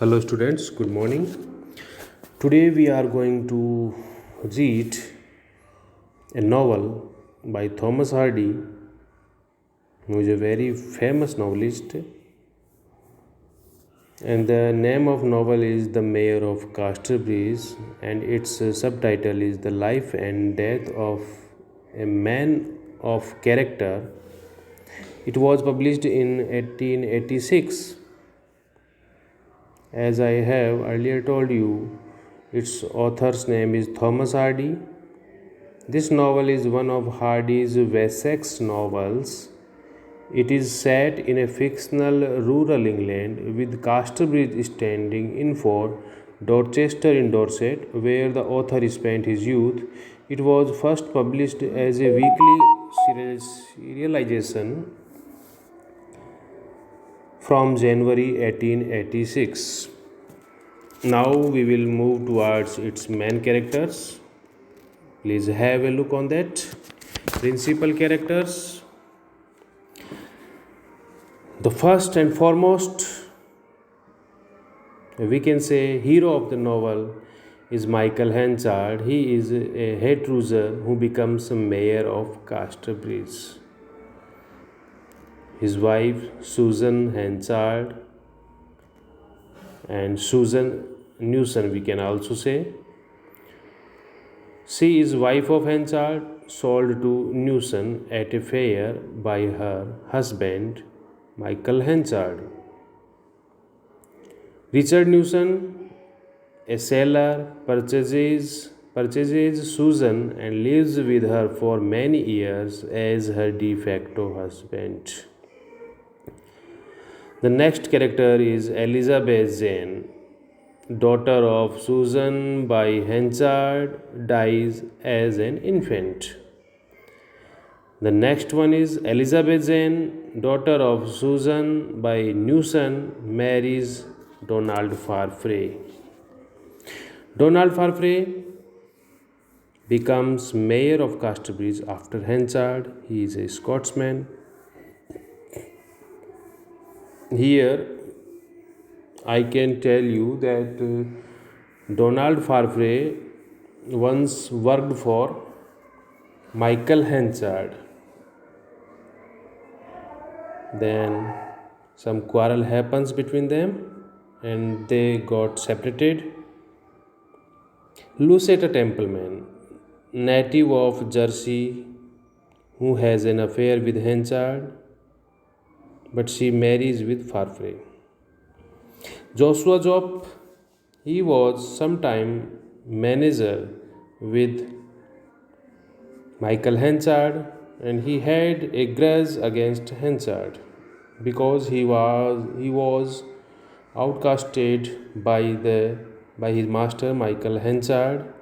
Hello, students. Good morning. Today we are going to read a novel by Thomas Hardy, who is a very famous novelist. And the name of novel is The Mayor of Casterbridge, and its subtitle is The Life and Death of a Man of Character. It was published in 1886. As I have earlier told you, its author's name is Thomas Hardy. This novel is one of Hardy's Wessex novels. It is set in a fictional rural England with Casterbridge standing in for Dorchester in Dorset, where the author spent his youth. It was first published as a weekly serialization from January 1886. Now we will move towards its main characters. Please have a look on that. Principal characters. The first and foremost, we can say, hero of the novel is Michael Henchard. He is a head rooser who becomes a mayor of Casterbridge. His wife Susan Henchard and Susan Newson, we can also say. She is wife of Henchard, sold to Newson at a fair by her husband Michael Henchard. Richard Newson, a sailor, purchases Susan and lives with her for many years as her de facto husband. The next character is Elizabeth Jane, daughter of Susan by Henchard, dies as an infant. The next one is Elizabeth Jane, daughter of Susan by Newson, marries Donald Farfrae. Donald Farfrae becomes mayor of Casterbridge after Henchard. He is a Scotsman. Here I can tell you that Donald Farfrae once worked for Michael Henchard. Then some quarrel happens between them and they got separated. Lucetta Templeman, native of Jersey, who has an affair with Henchard, but she marries with Farfrae. Joshua Jopp, he was sometime manager with Michael Henchard, and he had a grudge against Henchard because he was outcasted by his master Michael Henchard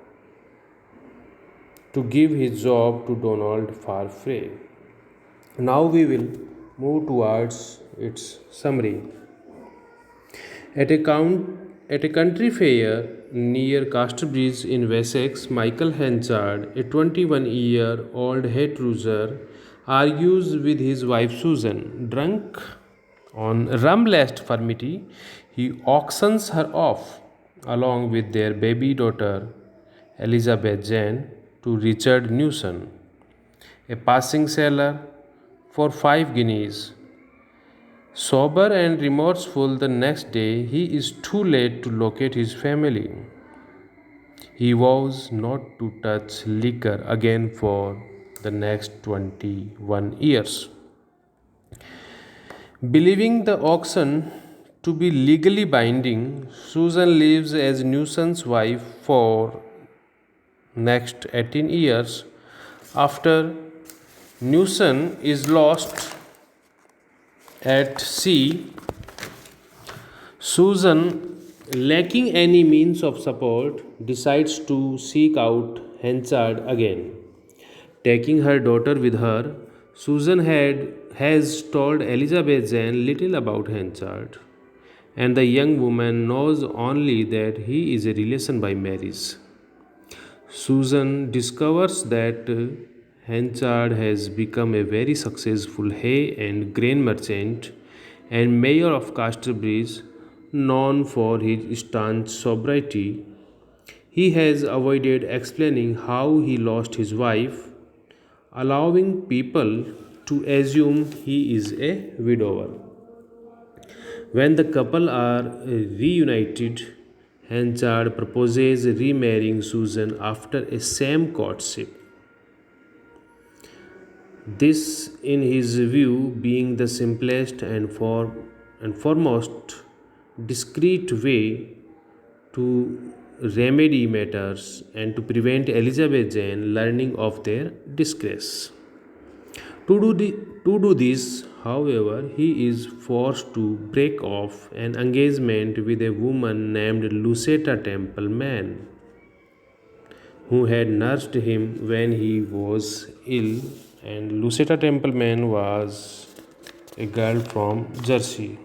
to give his job to Donald Farfrae. Now we will move towards its summary. At a country fair near Casterbridge in Wessex, Michael Henchard, a 21-year-old head rooser, argues with his wife Susan. Drunk on rum-laced furmity, he auctions her off, along with their baby daughter Elizabeth Jane, to Richard Newson, a passing sailor, for 5 guineas. Sober and remorseful the next day, he is too late to locate his family. He vows not to touch liquor again for the next 21 years. Believing the auction to be legally binding, Susan lives as Newson's wife for next 18 years. After Newson is lost at sea, Susan, lacking any means of support, decides to seek out Henchard again. Taking her daughter with her, Susan has told Elizabeth Jane little about Henchard, and the young woman knows only that he is a relation by marriage. Susan discovers that Henchard has become a very successful hay and grain merchant and mayor of Casterbridge, known for his staunch sobriety. He has avoided explaining how he lost his wife, allowing people to assume he is a widower. When the couple are reunited, Henchard proposes remarrying Susan after a same courtship. This, in his view, being the simplest and foremost discreet way to remedy matters and to prevent Elizabeth Jane learning of their disgrace. To do this, however, he is forced to break off an engagement with a woman named Lucetta Templeman, who had nursed him when he was ill, and Lucetta Templeman was a girl from Jersey.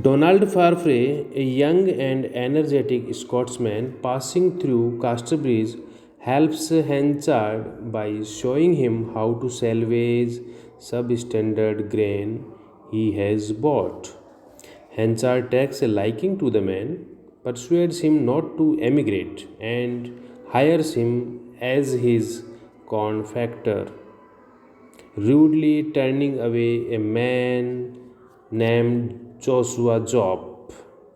Donald Farfrae, a young and energetic Scotsman passing through Casterbridge, helps Henchard by showing him how to salvage substandard grain he has bought. Henchard takes a liking to the man, persuades him not to emigrate, and hires him as his corn factor, rudely turning away a man named Joshua Job,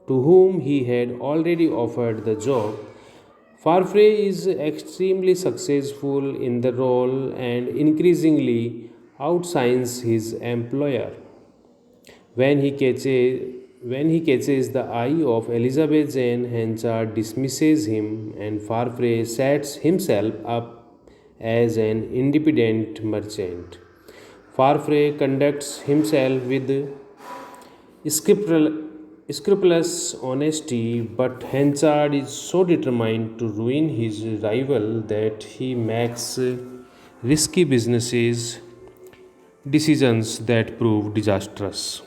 to whom he had already offered the job. Farfrae is extremely successful in the role and increasingly outshines his employer. When he catches when he catches the eye of Elizabeth Jane, Henchard dismisses him and Farfrae sets himself up as an independent merchant. Farfrae conducts himself with scrupulous honesty, but Henchard is so determined to ruin his rival that he makes risky businesses decisions that prove disastrous.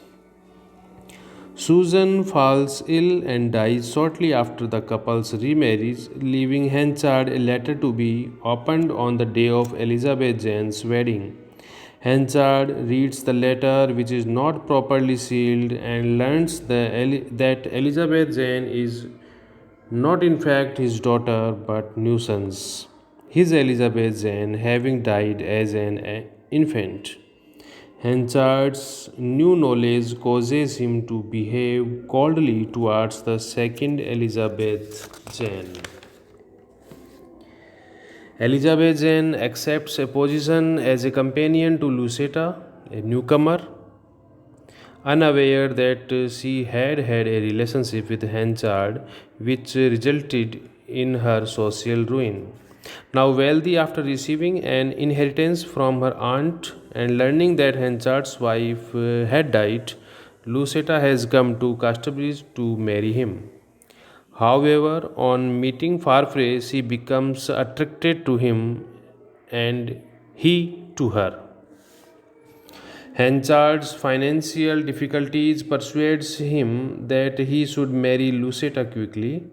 Susan falls ill and dies shortly after the couple's remarriage, leaving Henchard a letter to be opened on the day of Elizabeth Jane's wedding. Henchard reads the letter, which is not properly sealed, and learns that Elizabeth Jane is not in fact his daughter but nuisance. His Elizabeth Jane having died as an infant. Henchard's new knowledge causes him to behave coldly towards the second Elizabeth Jane. Elizabeth Jane accepts a position as a companion to Lucetta, a newcomer, unaware that she had had a relationship with Henchard which resulted in her social ruin. Now wealthy after receiving an inheritance from her aunt and learning that Henchard's wife had died, Lucetta has come to Casterbridge to marry him. However, on meeting Farfrae, she becomes attracted to him and he to her. Henchard's financial difficulties persuades him that he should marry Lucetta quickly,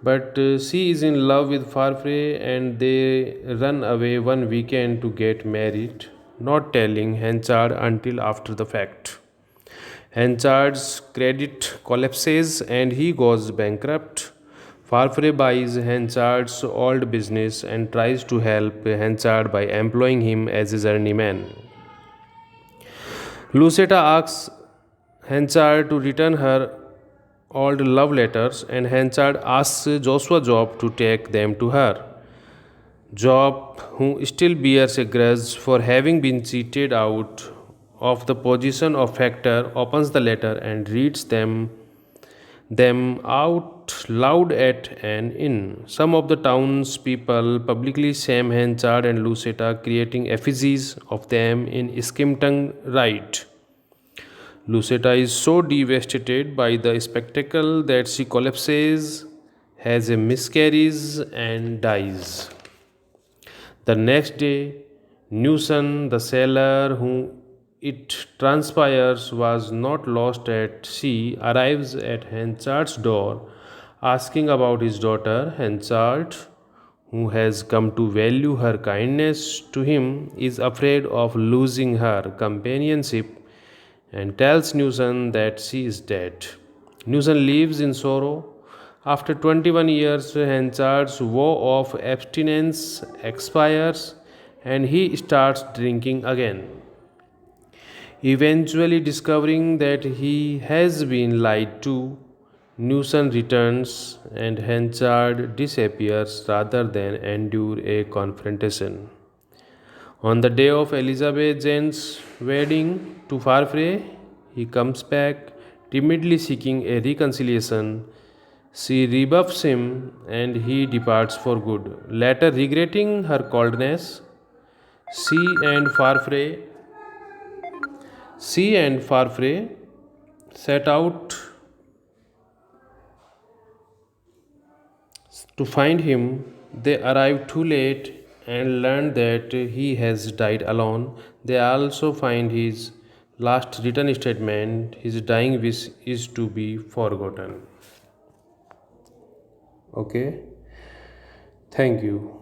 but she is in love with Farfrae and they run away one weekend to get married, not telling Henchard until after the fact. Henchard's credit collapses and he goes bankrupt. Farfrae buys Henchard's old business and tries to help Henchard by employing him as a journeyman. Lucetta asks Henchard to return her old love letters, and Henchard asks Joshua Job to take them to her. Job, who still bears a grudge for having been cheated out of the position of factor, opens the letter and reads them out loud at an inn. Some of the townspeople publicly shame Henchard and Lucetta, creating effigies of them in Skimpton Rite. Lucetta is so devastated by the spectacle that she collapses, has a miscarriage, and dies. The next day, Newson, the sailor who it transpires was not lost at sea, arrives at Henchard's door asking about his daughter. Henchard, who has come to value her kindness to him, is afraid of losing her companionship and tells Newson that she is dead. Newson lives in sorrow. After 21 years, Henchard's vow of abstinence expires and he starts drinking again. Eventually, discovering that he has been lied to, Newson returns and Henchard disappears rather than endure a confrontation. On the day of Elizabeth Jane's wedding to Farfrae, he comes back, timidly seeking a reconciliation. She rebuffs him and he departs for good. Later, regretting her coldness, she and Farfrae, she and Farfrae set out to find him. They arrive too late and learn that he has died alone. They also find his last written statement. His dying wish is to be forgotten. Okay, thank you.